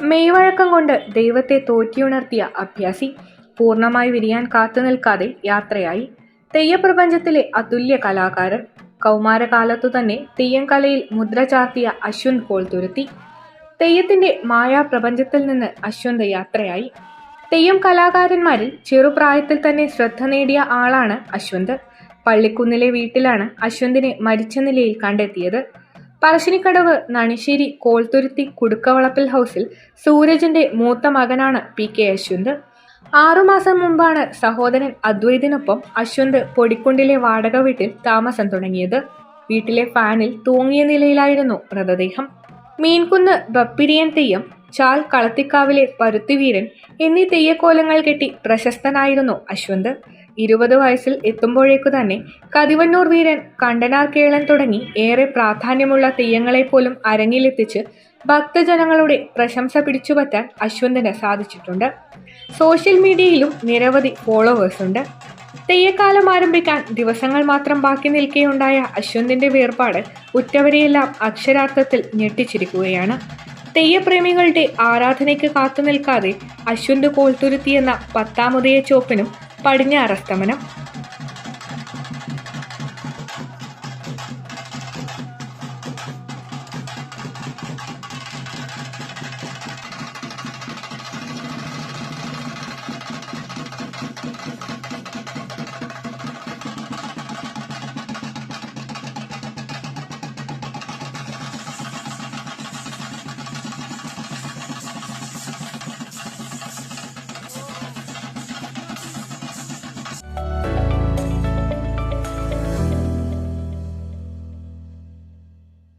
മെയ്വഴക്കം കൊണ്ട് ദൈവത്തെ തോറ്റിയുണർത്തിയ അഭ്യാസി പൂർണ്ണമായി വിരിയാൻ കാത്തുനിൽക്കാതെ യാത്രയായി. തെയ്യപ്രപഞ്ചത്തിലെ അതുല്യ കലാകാരൻ. കൗമാരകാലത്തു തന്നെ തെയ്യം കലയിൽ മുദ്ര ചാർത്തിയ അശ്വന്ത് കോൾത്തുരുത്തി. തെയ്യത്തിന്റെ മായാപ്രപഞ്ചത്തിൽ നിന്ന് അശ്വന്ത് യാത്രയായി. തെയ്യം കലാകാരന്മാരിൽ ചെറുപ്രായത്തിൽ തന്നെ ശ്രദ്ധ നേടിയ ആളാണ് അശ്വന്ത്. പള്ളിക്കുന്നിലെ വീട്ടിലാണ് അശ്വന്തിനെ മരിച്ച നിലയിൽ കണ്ടെത്തിയത്. പറശ്ശിനിക്കടവ് നണിശ്ശേരി കോൾത്തുരുത്തി കുടുക്കവളപ്പിൽ ഹൗസിൽ സൂരജിന്റെ മൂത്ത മകനാണ് പി.കെ. അശ്വന്ത്. 6 മാസം മുമ്പാണ് സഹോദരൻ അദ്വൈതിനൊപ്പം അശ്വന്ത് പൊടിക്കുണ്ടിലെ വാടക വീട്ടിൽ താമസം തുടങ്ങിയത്. വീട്ടിലെ ഫാനിൽ തൂങ്ങിയ നിലയിലായിരുന്നു മൃതദേഹം. മീൻകുന്ന് ബപ്പിരിയൻ തെയ്യം, ചാൽ കളത്തിക്കാവിലെ പരുത്തിവീരൻ എന്നീ തെയ്യക്കോലങ്ങൾ കെട്ടി പ്രശസ്തനായിരുന്നു അശ്വന്ത്. 20 വയസ്സിൽ എത്തുമ്പോഴേക്കു തന്നെ കതിവന്നൂർ വീരൻ, കണ്ടനാർ കേളൻ തുടങ്ങി ഏറെ പ്രാധാന്യമുള്ള തെയ്യങ്ങളെപ്പോലും അരങ്ങിലെത്തിച്ച് ഭക്തജനങ്ങളുടെ പ്രശംസ പിടിച്ചുപറ്റാൻ അശ്വന്തിന് സാധിച്ചിട്ടുണ്ട്. സോഷ്യൽ മീഡിയയിലും നിരവധി ഫോളോവേഴ്സുണ്ട്. തെയ്യക്കാലം ആരംഭിക്കാൻ ദിവസങ്ങൾ മാത്രം ബാക്കി നിൽക്കെയുണ്ടായ അശ്വന്തിന്റെ വേർപാട് ഉറ്റവരെയെല്ലാം അക്ഷരാർത്ഥത്തിൽ ഞെട്ടിച്ചിരിക്കുകയാണ്. തെയ്യപ്രേമികളുടെ ആരാധനയ്ക്ക് കാത്തുനിൽക്കാതെ അശ്വന്ത് കോൾത്തുരുത്തി എന്ന 10ാം ഉദയ ചോപ്പിനും പടിഞ്ഞാറസ്തമനം.